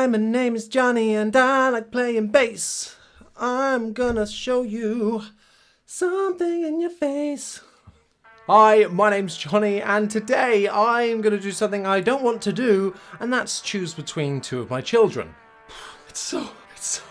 Hi, my name is Johnny and I like playing bass. I'm gonna show you something in your face. Hi, my name's Johnny and today I'm gonna do something I don't want to do, and that's choose between two of my children. It's so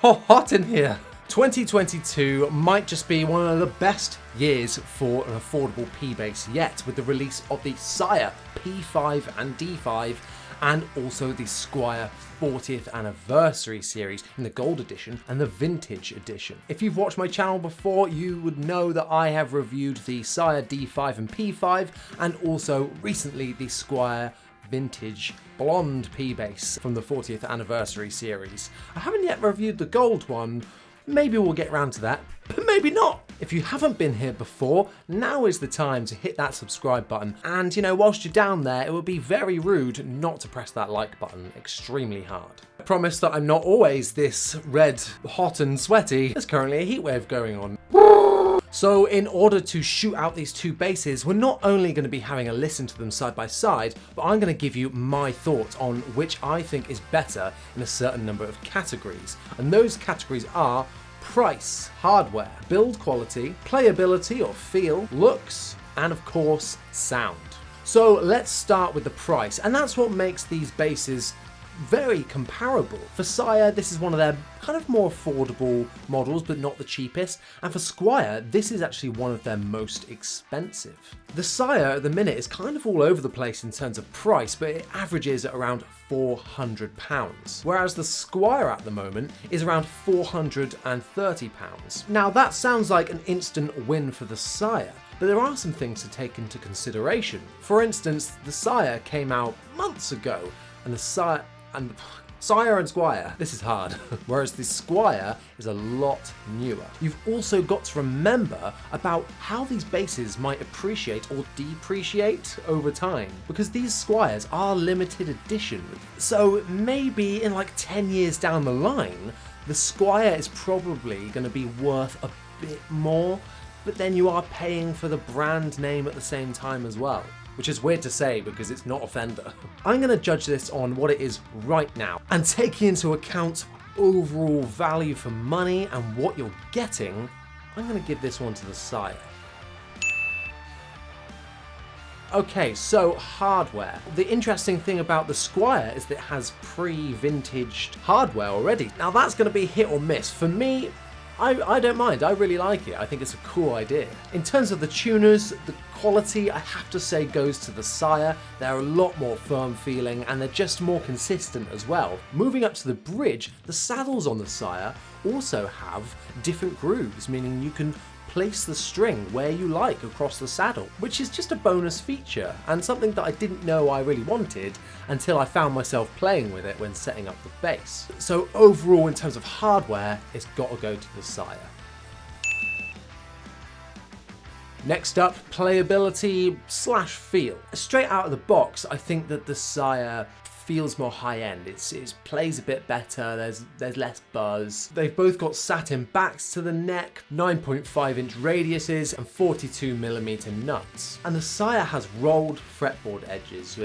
hot in here. 2022 might just be one of the best years for an affordable P-Bass yet, with the release of the Sire P5 and D5 and also the Squier 40th anniversary series in the gold edition and the vintage edition. If you've watched my channel before, you would know that I have reviewed the Sire D5 and P5 and also recently the Squier vintage blonde P-Bass from the 40th anniversary series. I haven't yet reviewed the gold one. Maybe we'll get around to that, but maybe not. If you haven't been here before, now is the time to hit that subscribe button. And you know, whilst you're down there, it would be very rude not to press that like button extremely hard. I promise that I'm not always this red, hot and sweaty. There's currently a heatwave going on. So in order to shoot out these two basses, we're not only going to be having a listen to them side by side, but I'm going to give you my thoughts on which I think is better in a certain number of categories. And those categories are price, hardware, build quality, playability or feel, looks, and of course, sound. So let's start with the price, and that's what makes these basses very comparable. For Sire, this is one of their kind of more affordable models, but not the cheapest. And for Squier, this is actually one of their most expensive. The Sire at the minute is kind of all over the place in terms of price, but it averages at around £400. Whereas the Squier at the moment is around £430. Now that sounds like an instant win for the Sire, but there are some things to take into consideration. For instance, the Sire came out months ago, and the Sire and Squier, this is hard, whereas the Squier is a lot newer. You've also got to remember about how these basses might appreciate or depreciate over time, because these Squiers are limited edition. So maybe in like 10 years down the line, the Squier is probably going to be worth a bit more, but then you are paying for the brand name at the same time as well. Which is weird to say because it's not a Fender. I'm going to judge this on what it is right now, and taking into account overall value for money and what you're getting, I'm going to give this one to the Sire. Okay, so hardware. The interesting thing about the Squier is that it has pre-vintaged hardware already. Now that's going to be hit or miss. For me, I don't mind, I really like it. I think it's a cool idea. In terms of the tuners, the quality, I have to say, goes to the Sire. They're a lot more firm feeling and they're just more consistent as well. Moving up to the bridge, the saddles on the Sire also have different grooves, meaning you can place the string where you like across the saddle, which is just a bonus feature and something that I didn't know I really wanted until I found myself playing with it when setting up the bass. So overall, in terms of hardware, it's got to go to the Sire. Next up, playability / feel. Straight out of the box, I think that the Sire feels more high-end. It plays a bit better, there's less buzz. They've both got satin backs to the neck, 9.5-inch radiuses, and 42mm nuts. And the Sire has rolled fretboard edges,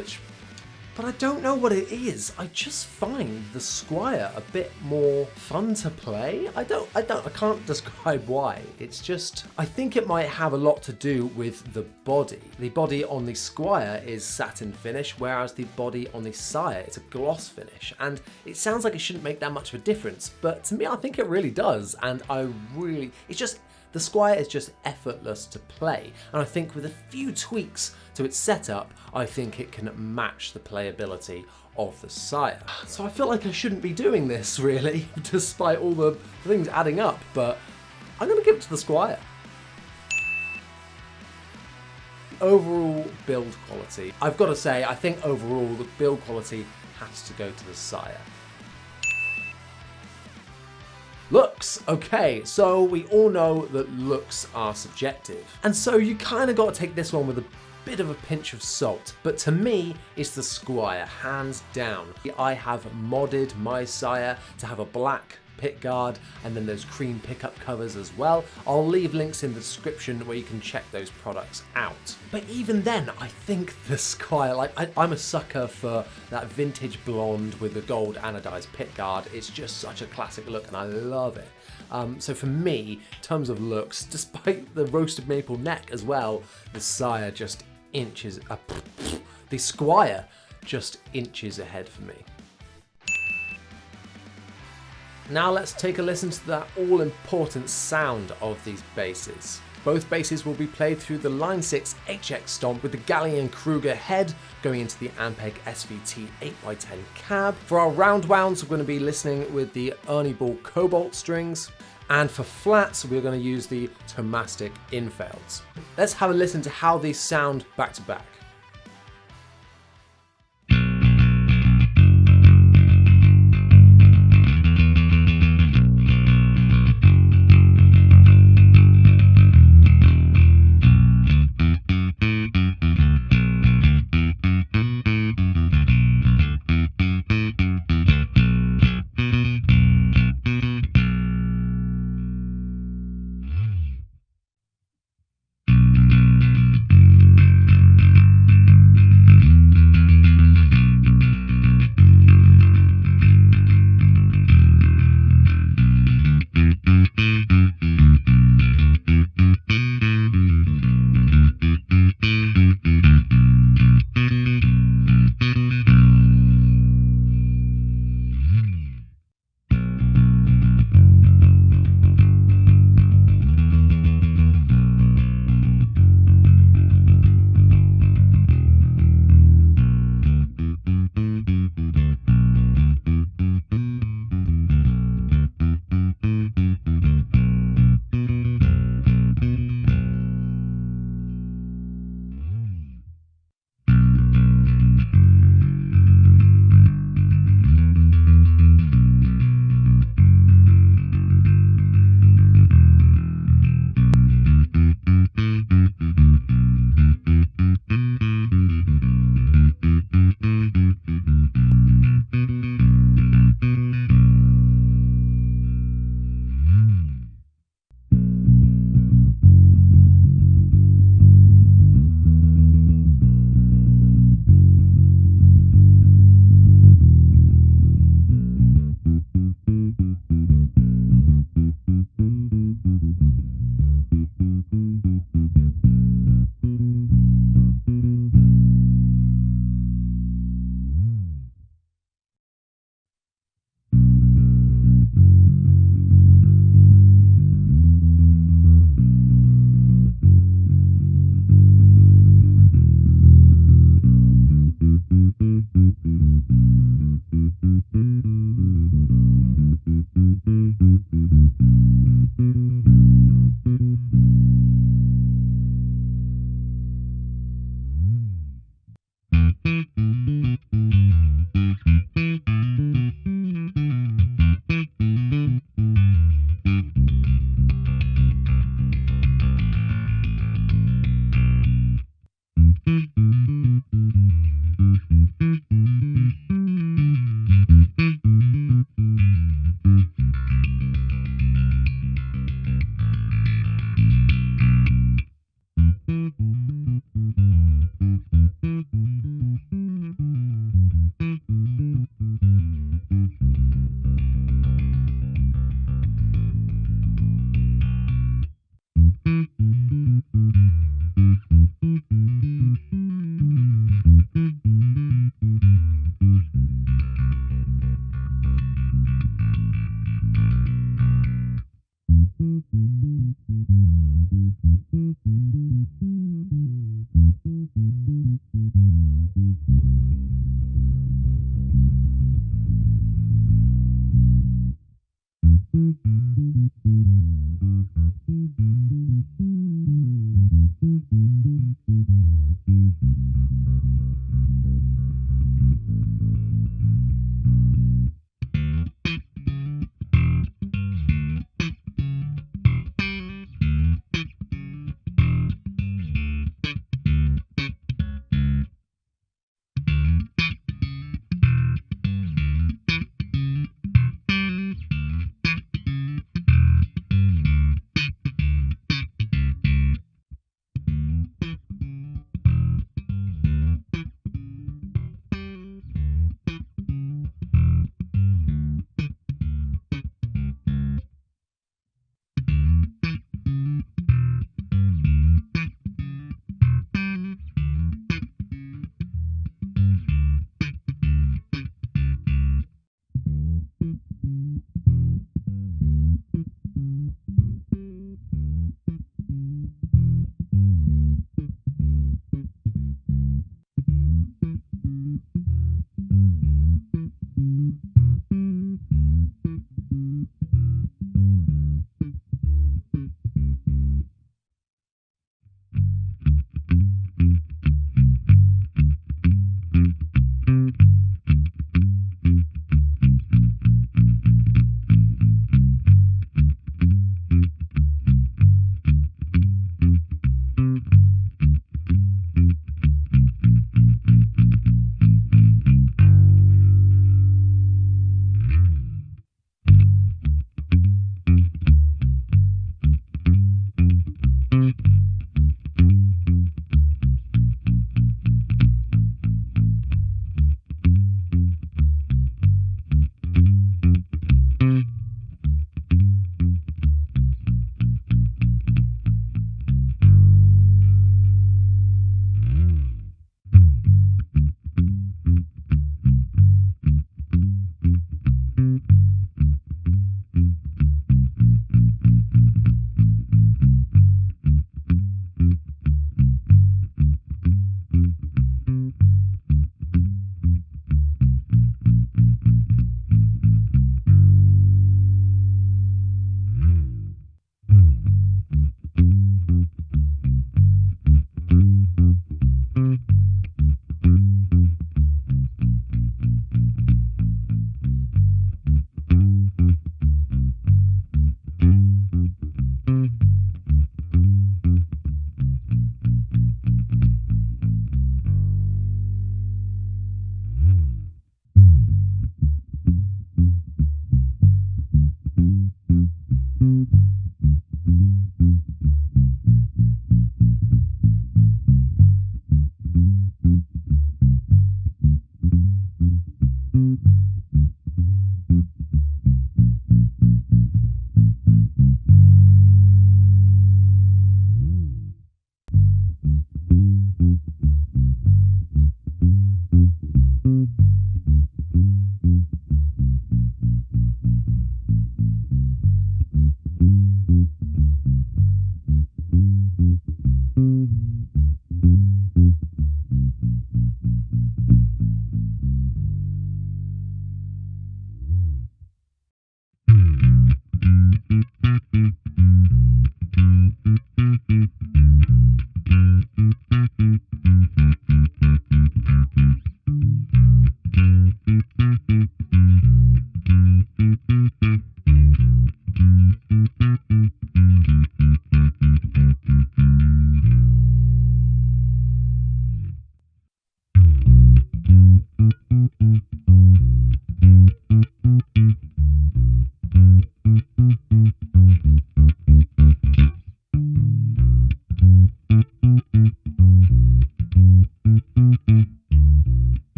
but I don't know what it is. I just find the Squier a bit more fun to play. I can't describe why. It's just, I think it might have a lot to do with the body. The body on the Squier is satin finish, whereas the body on the Sire is a gloss finish. And it sounds like it shouldn't make that much of a difference, but to me, I think it really does. And the Squier is just effortless to play, and I think with a few tweaks to its setup, I think it can match the playability of the Sire. So I feel like I shouldn't be doing this really, despite all the things adding up, but I'm going to give it to the Squier. Overall build quality. I've got to say, I think overall the build quality has to go to the Sire. Looks. Okay, so we all know that looks are subjective. And so you kind of got to take this one with a bit of a pinch of salt. But to me, it's the Squier, hands down. I have modded my Sire to have a black pick guard, and then those cream pickup covers as well. I'll leave links in the description where you can check those products out. But even then, I think the Squier, like I'm a sucker for that vintage blonde with the gold anodized pick guard. It's just such a classic look and I love it. So for me, in terms of looks, despite the roasted maple neck as well, the Sire just inches, the Squier just inches ahead for me. Now let's take a listen to that all-important sound of these basses. Both basses will be played through the Line 6 HX Stomp with the Gallian Kruger head going into the Ampeg SVT 8x10 cab. For our round wounds, we're going to be listening with the Ernie Ball Cobalt strings. And for flats, we're going to use the Tomastic Infelds. Let's have a listen to how these sound back to back.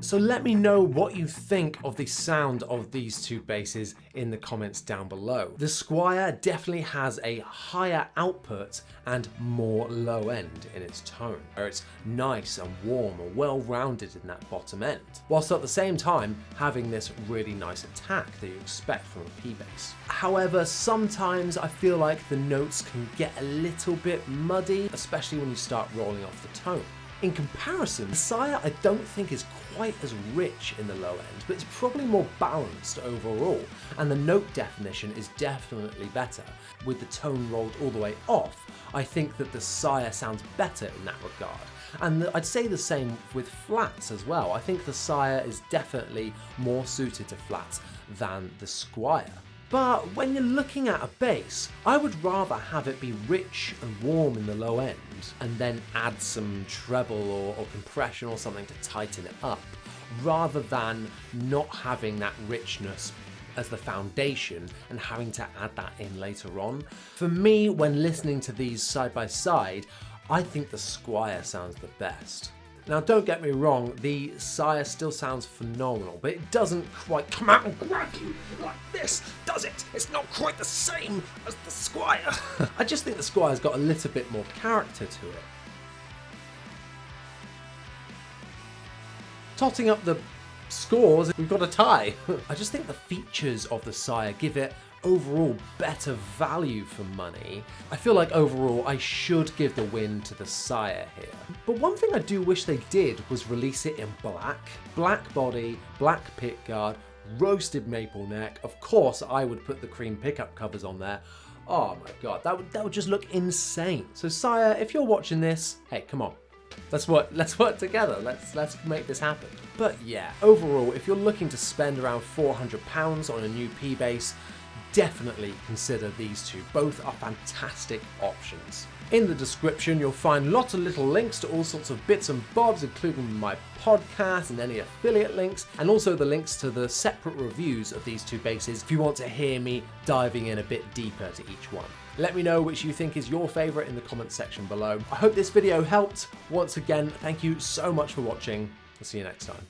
So let me know what you think of the sound of these two basses in the comments down below. The Squier definitely has a higher output and more low end in its tone, where it's nice and warm and well-rounded in that bottom end, whilst at the same time having this really nice attack that you expect from a P bass. However, sometimes I feel like the notes can get a little bit muddy, especially when you start rolling off the tone. In comparison, the Sire I don't think is quite as rich in the low end, but it's probably more balanced overall, and the note definition is definitely better. With the tone rolled all the way off, I think that the Sire sounds better in that regard. And I'd say the same with flats as well. I think the Sire is definitely more suited to flats than the Squier. But when you're looking at a bass, I would rather have it be rich and warm in the low end and then add some treble or compression or something to tighten it up, rather than not having that richness as the foundation and having to add that in later on. For me, when listening to these side by side, I think the Squier sounds the best. Now don't get me wrong, the Sire still sounds phenomenal, but it doesn't quite come out and grab you like this, does it? It's not quite the same as the Squier. I just think the Squier's got a little bit more character to it. Totting up the scores, we've got a tie. I just think the features of the Sire give it overall better value for money. I feel like overall I should give the win to the Sire here. But one thing I do wish they did was release it in black. Black body, black pickguard, roasted maple neck. Of course I would put the cream pickup covers on there. Oh my god, that would just look insane. So Sire, if you're watching this, hey, come on. Let's work together. Let's make this happen. But yeah, overall, if you're looking to spend around £400 on a new P bass, definitely consider these two. Both are fantastic options. In the description, you'll find lots of little links to all sorts of bits and bobs, including my podcast and any affiliate links, and also the links to the separate reviews of these two basses if you want to hear me diving in a bit deeper to each one. Let me know which you think is your favourite in the comments section below. I hope this video helped. Once again, thank you so much for watching. I'll see you next time.